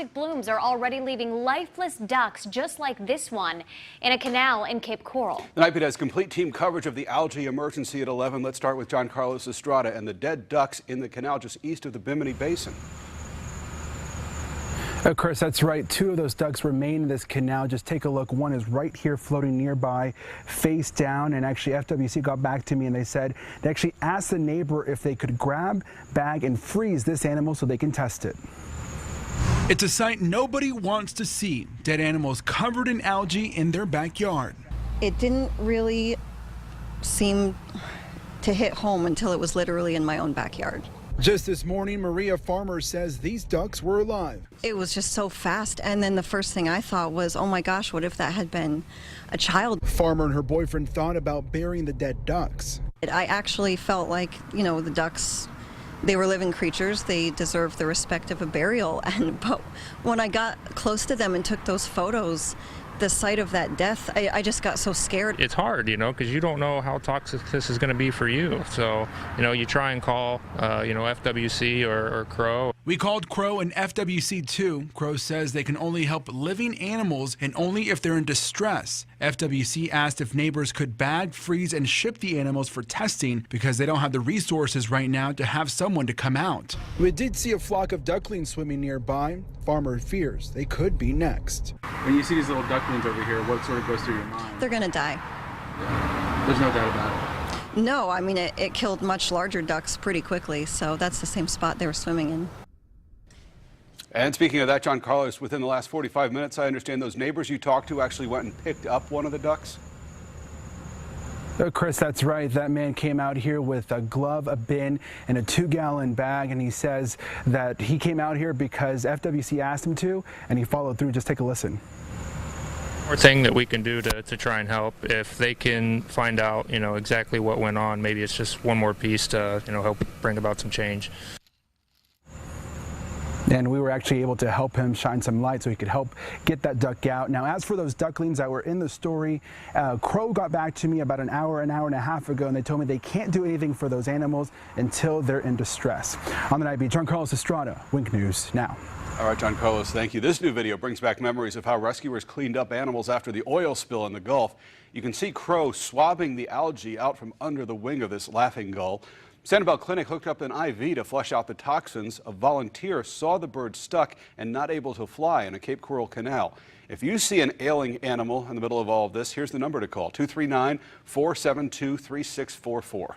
toxic blooms are already leaving lifeless ducks just like this one in a canal in Cape Coral. The Night Beat has complete team coverage of the algae emergency at 11. Let's start with John-Carlos Estrada and the dead ducks in the canal just east of the Bimini Basin. Chris, that's right. 2 of those ducks remain in this canal. Just take a look. One is right here floating nearby, face down. And actually, FWC got back to me and they said they actually asked the neighbor if they could grab, bag, and freeze this animal so they can test it. It's a sight nobody wants to see. Dead animals covered in algae in their backyard. It didn't really seem to hit home until it was literally in my own backyard. Just this morning, Maria Farmer says these ducks were alive. It was just so fast, and then the first thing I thought was, oh my gosh, what if that had been a child? Farmer and her boyfriend thought about burying the dead ducks. I actually felt like, you know, the ducks, they were living creatures. They deserve the respect of a burial. But when I got close to them and took those photos, the sight of that death, I just got so scared. It's hard, you know, because you don't know how toxic this is going to be for you. So, you know, you try and call, FWC or Crow. We called Crow and FWC too. Crow says they can only help living animals and only if they're in distress. FWC asked if neighbors could bag, freeze, and ship the animals for testing because they don't have the resources right now to have someone to come out. We did see a flock of ducklings swimming nearby. Farmer fears they could be next. When you see these little ducklings over here, what sort of goes through your mind? They're going to die. Yeah. There's no doubt about it. No, I mean, it killed much larger ducks pretty quickly, so that's the same spot they were swimming in. And speaking of that, John-Carlos, within the last 45 minutes, I understand those neighbors you talked to actually went and picked up one of the ducks? Chris, that's right. That man came out here with a glove, a bin, and a 2-gallon bag, and he says that he came out here because FWC asked him to, and he followed through. Just take a listen. More thing that we can do to try and help, if they can find out, exactly what went on, maybe it's just one more piece to, help bring about some change. And we were actually able to help him shine some light so he could help get that duck out. Now, as for those ducklings that were in the story, Crow got back to me about an hour and a half ago, and they told me they can't do anything for those animals until they're in distress. On the Night Beat, John-Carlos Estrada, Wink News Now. All right, John-Carlos, thank you. This new video brings back memories of how rescuers cleaned up animals after the oil spill in the Gulf. You can see Crow swabbing the algae out from under the wing of this laughing gull. Sanibel Clinic hooked up an IV to flush out the toxins. A volunteer saw the bird stuck and not able to fly in a Cape Coral canal. If you see an ailing animal in the middle of all of this, here's the number to call, 239-472-3644.